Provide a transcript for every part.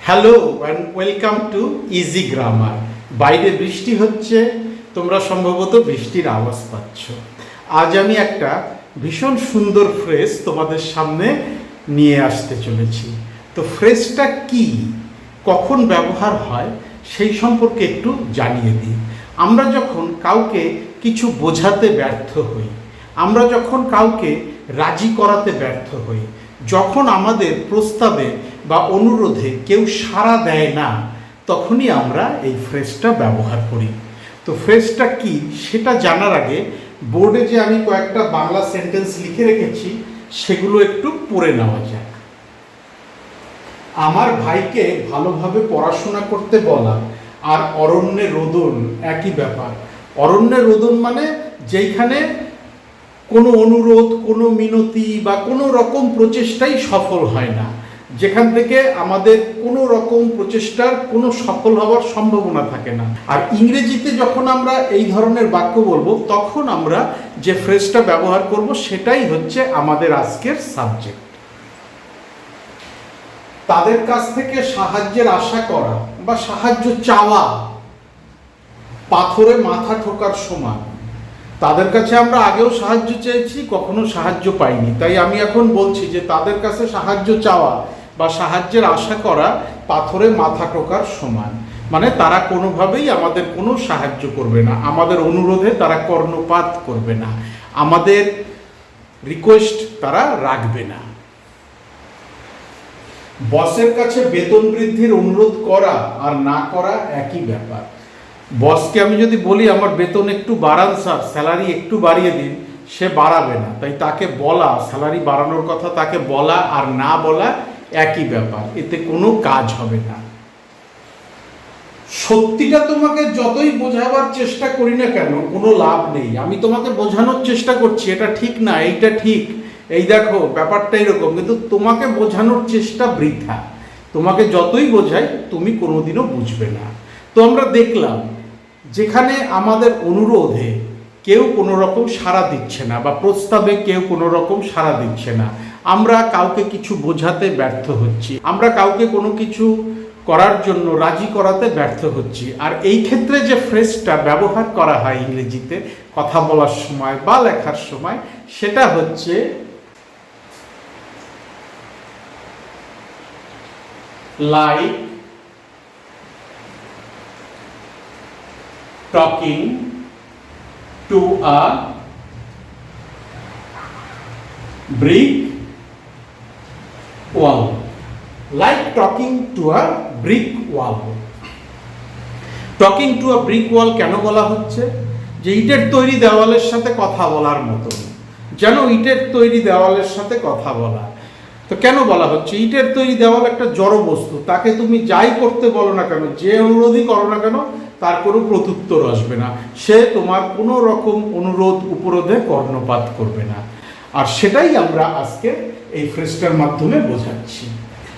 Hello and welcome to easy grammar. বাইরে বৃষ্টি হচ্ছে, তোমরা সম্ভবত বৃষ্টির আওয়াজ পাচ্ছ। আজ আমি একটা ভীষণ সুন্দর ফ্রেজ তোমাদের সামনে নিয়ে আসতে চলেছি। তো ফ্রেজটা কি, কখন ব্যবহার হয় সেই সম্পর্কে একটু জানিয়ে দিই। আমরা যখন কাউকে কিছু বোঝাতে ব্যর্থ হই, আমরা যখন কাউকে রাজি করাতে ব্যর্থ হই, যখন আমাদের প্রস্তাবে বা অনুরোধে কেউ সাড়া দেয় না, তখনই আমরা এই ফ্রেজটা ব্যবহার করি। তো ফ্রেজটা কি সেটা জানার আগে বোর্ডে যে আমি কয়েকটা বাংলা সেন্টেন্স লিখে রেখেছি সেগুলো একটু পড়ে নেওয়া যাক। আমার ভাইকে ভালোভাবে পড়াশোনা করতে বলা আর অরণ্যে রোদন একই ব্যাপার। অরণ্যে রোদন মানে যেইখানে কোনো অনুরোধ, কোনো মিনতি বা কোনো রকম প্রচেষ্টাই সফল হয় না, যেখান থেকে আমাদের কোনো রকম প্রচেষ্টার কোনো সফল হওয়ার সম্ভাবনা থাকে না। আর ইংরেজিতে যখন আমরা এই ধরনের বাক্য বলবো, তখন আমরা যে ফ্রেজটা ব্যবহার করব সেটাই হচ্ছে আমাদের আজকের সাবজেক্ট। তাদের কাছ থেকে সাহায্যের আশা করা বা সাহায্য চাওয়া পাথরে মাথা ঠোকার সমান। তাদের কাছে আমরা আগেও সাহায্য চেয়েছি, কখনো সাহায্য পাইনি, তাই আমি এখন বলছি যে তাদের কাছে সাহায্য চাওয়া বা সাহায্যের আশা করা পাথরে মাথা ঠোকার সমান। মানে তারা কোনোভাবেই আমাদের কোনো সাহায্য করবে না, আমাদের অনুরোধে তারা কর্ণপাত করবে না, আমাদের রিকোয়েস্ট তারা রাখবে না। বসের কাছে বেতন বৃদ্ধির অনুরোধ করা আর না করা একই ব্যাপার। বসকে আমি যদি বলি আমার বেতন একটু বাড়ান স্যার, স্যালারি একটু বাড়িয়ে দিন, সে বাড়াবে না। তাই তাকে বলা, স্যালারি বাড়ানোর কথা তাকে বলা আর না বলা একই ব্যাপার, এতে কোনো কাজ হবে না। সত্যিটা তোমাকে যতই বোঝাবার চেষ্টা করি না কেন, কোনো লাভ নেই। আমি তোমাকে বোঝানোর চেষ্টা করছি এটা ঠিক না, এইটা ঠিক, এই দেখো ব্যাপারটা এরকম, কিন্তু তোমাকে বোঝানোর চেষ্টা বৃথা। তোমাকে যতই বোঝাই তুমি কোনোদিনও বুঝবে না। তো আমরা দেখলাম যেখানে আমাদের অনুরোধে কেউ কোনো রকম সাড়া দিচ্ছে না বা প্রস্তাবে কেউ কোনো রকম সাড়া দিচ্ছে না, আমরা কাউকে কিছু বোঝাতে ব্যর্থ হচ্ছি, আমরা কাউকে কোনো কিছু করার জন্য রাজি করাতে ব্যর্থ হচ্ছি। আর এই ক্ষেত্রে যে ফ্রেজটা ব্যবহার করা হয় ইংরেজিতে কথা বলার সময় বা লেখার সময়, সেটা হচ্ছে like talking to a brick wall. Like talking to a brick wall. Talking to a brick wall কেন বলা হচ্ছে? যে ইটের তৈরি দেওয়ালের সাথে কথা বলার মতো, যেন ইটের তৈরি দেওয়ালের সাথে কথা বলা। তো কেন বলা হচ্ছে? ইটের তৈরি দেওয়াল একটা জড় বস্তু, তাকে তুমি যাই করতে বলো না কেন, যে অনুরোধই করো না কেন, তার কোনো প্রত্যুত্তর আসবে না, সে তোমার কোনো রকম অনুরোধ উপরোধে কর্ণপাত করবে না। আর সেটাই আমরা আজকে এই ফ্রেজটার মাধ্যমে বোঝাচ্ছি।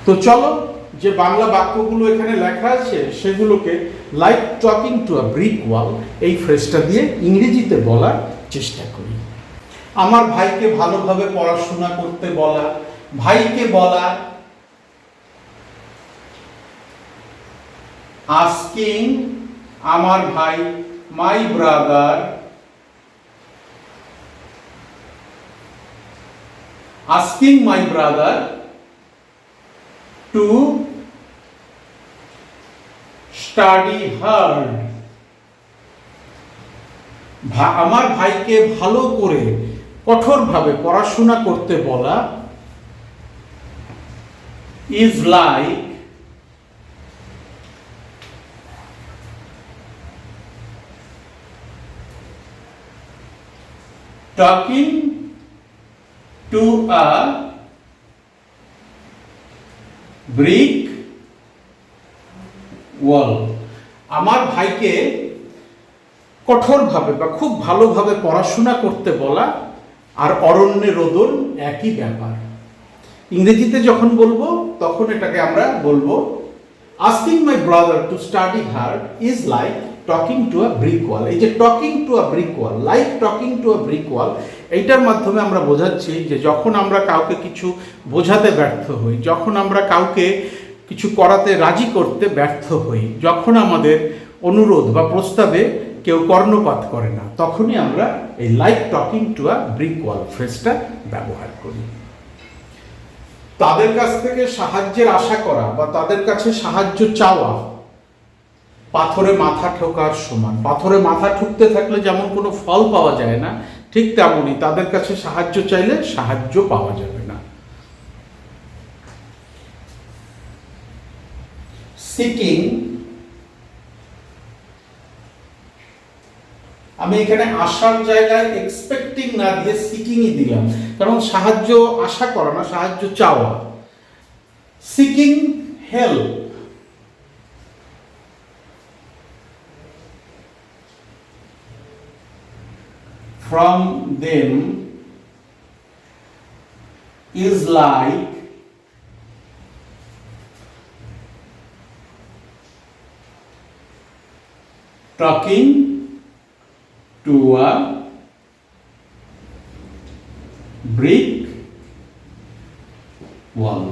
তো চলো, যে বাংলা বাক্যগুলো এখানে লেখা আছে সেগুলোকে like talking to a brick wall এই ফ্রেজটা দিয়ে ইংরেজিতে বলার চেষ্টা করি। আমার ভাইকে ভালোভাবে পড়াশোনা করতে বলা, ভাইকে বলা আস্কিং আমার ভাই, my brother, asking my brother to study hard. আমার ভাইকে ভালো করে কঠোরভাবে পড়াশোনা করতে বলা is like talking to a brick wall. আমার ভাইকে কঠোরভাবে বা খুব ভালোভাবে পড়াশোনা করতে বলা আর অরণ্যে রোদন একই ব্যাপার। ইংরেজিতে যখন বলবো তখন এটাকে আমরা বলবো asking my brother to study hard is like talking to a brick wall। এই যে talking to a brick wall, like talking to a brick wall, এইটার মাধ্যমে আমরা বোঝাচ্ছি যে যখন আমরা কাউকে কিছু বোঝাতে ব্যর্থ হই, যখন আমরা কাউকে কিছু করাতে রাজি করতে ব্যর্থ হই, যখন আমাদের অনুরোধ বা প্রস্তাবে কেউ কর্ণপাত করে না, তখনই আমরা এই like talking to a brick wall ফ্রেজটা ব্যবহার করি। তাদের কাছ থেকে সাহায্যের আশা করা বা তাদের কাছে সাহায্য চাওয়া পাথরে মাথা ঠোকার সমান। পাথরে মাথা ঠুকতে থাকলে যেমন কোনো ফল পাওয়া যায় না, ঠিক তেমনই তাদের কাছে সাহায্য চাইলে সাহায্য পাওয়া যাবে না। সিকিং, আমি এখানে আশার জায়গায় এক্সপেক্টিং না দিয়ে সিকিংই দিলাম, কারণ সাহায্য আশা করা না, সাহায্য চাওয়া। Seeking help, from them is like talking to a brick wall.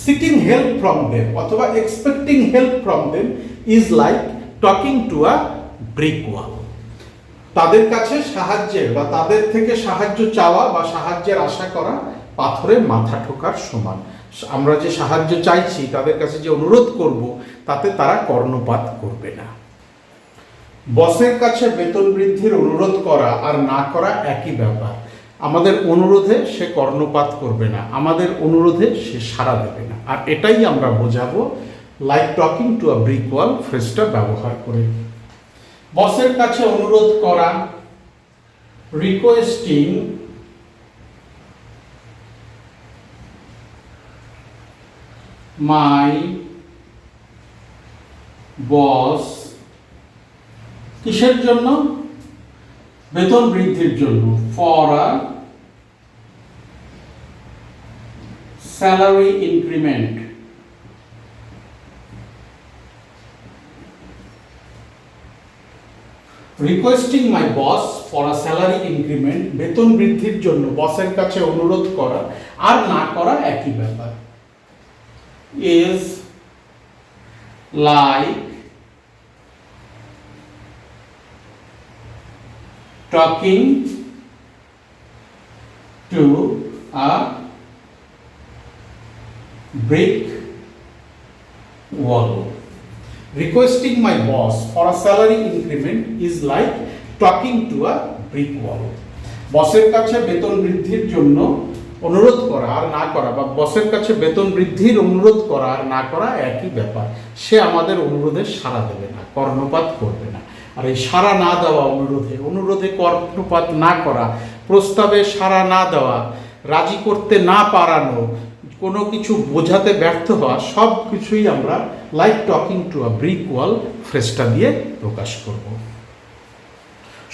Seeking help from them অথবা expecting help from them is like talking to a brick wall. তাদের কাছে সাহায্যের বা তাদের থেকে সাহায্য চাওয়া বা সাহায্যের আশা করা পাথরে মাথা ঠোকার সমান। আমরা যে সাহায্য চাইছি, তাদের কাছে যে অনুরোধ করব, তাতে তারা কর্ণপাত করবে না। বসের কাছে বেতন বৃদ্ধির অনুরোধ করা আর না করা একই ব্যাপার। আমাদের অনুরোধে সে কর্ণপাত করবে না, আমাদের অনুরোধে সে সাড়া দেবে না, আর এটাই আমরা বোঝাবো like talking to a brick wall ফ্রেজটা ব্যবহার করে। বসের কাছে অনুরোধ করা, রিকোয়েস্টিং মাই বস, কিসের জন্য? বেতন বৃদ্ধির জন্য। For a salary increment, requesting my boss for a salary increment, বেতন বৃদ্ধির জন্য বসের কাছে অনুরোধ করা আর না করা একই ব্যাপার। Is like talking to a brick wall. Requesting my boss for a salary increment is like talking to a brick wall. বসের কাছে বেতন বৃদ্ধির জন্য অনুরোধ করা আর না করা, বা বসের কাছে বেতন বৃদ্ধির অনুরোধ করা আর না করা একই ব্যাপার। সে আমাদের অনুরোধে সাড়া দেবে না, কর্ণপাত করবে না। আর এই সাড়া না দেওয়া, অনুরোধে কর্ণপাত না করা, প্রস্তাবে সাড়া না দেওয়া, রাজি করতে না পারানো, কোনো কিছু বোঝাতে ব্যর্থ হওয়া, সব কিছুই আমরা like talking to a brick wall ফ্রেজটা দিয়ে প্রকাশ করব।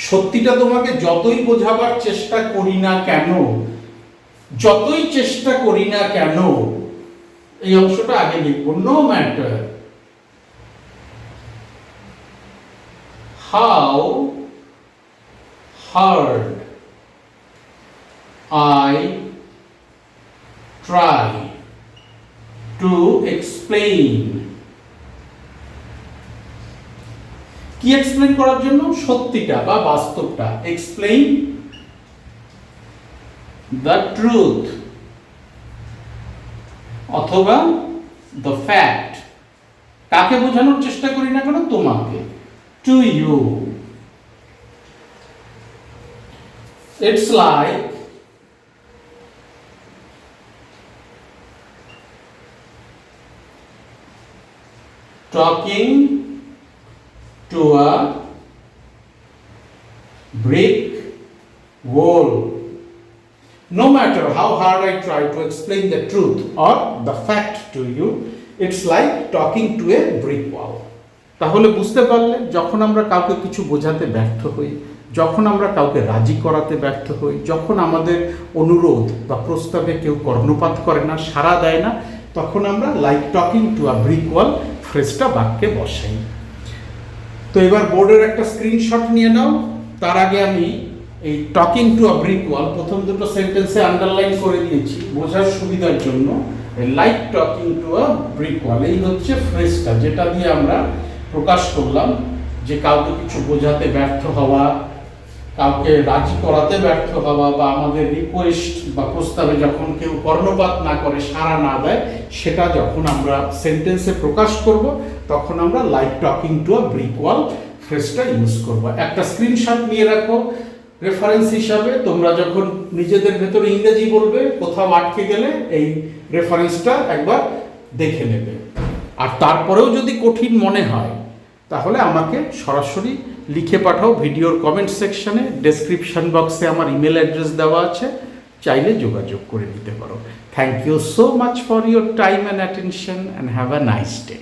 সত্যিটা তোমাকে যতই বোঝাবার চেষ্টা করি না কেন, যতই চেষ্টা করি না কেন, এই অংশটা আগে লিখব। No matter how hard I try to explain, কি এক্সপ্লেইন করার জন্য? সত্যিটা বা বাস্তবটা। এক্সপ্লেইন দ্য ট্রুথ অথবা দ্য ফ্যাক্ট, কাকে বোঝানোর চেষ্টা করি না কেন? তোমাকে। To you, it's like talking to a brick wall. No matter how hard I try to explain the truth or the fact to you, it's like talking to a brick wall. তাহলে বুঝতে পারলে, যখন আমরা কাউকে কিছু বোঝাতে ব্যর্থ হই, যখন আমরা কাউকে রাজি করাতে ব্যর্থ হই, যখন আমাদের অনুরোধ বা প্রস্তাবে কেউ কর্ণপাত করে না, সাড়া দেয় না, তখন আমরা like talking to a brick wall ফ্রেজটা বাক্যে বসাই। তো এবার বোর্ডের একটা স্ক্রিনশট নিয়ে নাও। তার আগে আমি এই talking to a brick wall প্রথম দুটো সেন্টেন্সে আন্ডারলাইন করে দিয়েছি বোঝার সুবিধার জন্য। Like talking to a brick wall, এই হচ্ছে ফ্রেজটা যেটা দিয়ে আমরা প্রকাশ করলাম যে কাউকে কিছু বোঝাতে ব্যর্থ হওয়া, কাউকে রাজি করাতে ব্যর্থ হওয়া, বা আমাদের রিকোয়েস্ট বা প্রস্তাবে যখন কেউ কর্ণপাত না করে, সাড়া না দেয়, সেটা যখন আমরা সেন্টেন্সে প্রকাশ করব তখন আমরা like talking to a brick wall ফ্রেজটা ইউজ করব। একটা স্ক্রিনশট নিয়ে রাখো রেফারেন্স হিসাবে, তোমরা যখন নিজেদের ভেতরে ইংরেজি বলবে কোথাও আটকে গেলে এই রেফারেন্সটা একবার দেখে নেবে। আর তারপরেও যদি কঠিন মনে হয় তাহলে আমাকে সরাসরি লিখে পাঠাও ভিডিওর কমেন্ট সেকশনে, ডেসক্রিপশন বক্সে আমার ইমেল অ্যাড্রেস দেওয়া আছে, চাইলে যোগাযোগ করে নিতে পারো। Thank you so much for your time and attention and have a nice day.